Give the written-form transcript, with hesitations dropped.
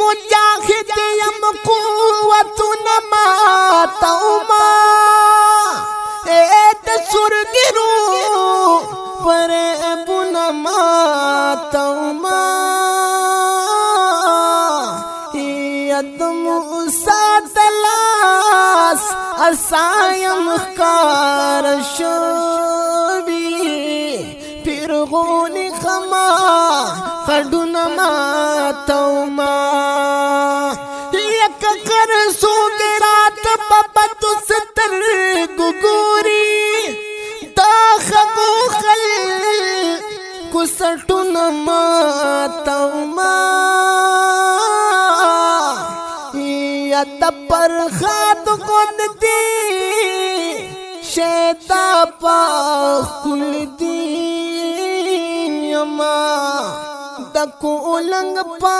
مجاهد یم قوتنا ماتوما د سرګرو پر ابنا ماتوما ید موسی تلاس اسایم خکار شوی پیرغونی خما خډونه ماتوما یک کر سوګرات بابت ستر ګوري دا خغو خل کو سټونه ماتوما یا تپر خات خود دی شیطا پا خل دی یما دکو لنگ پا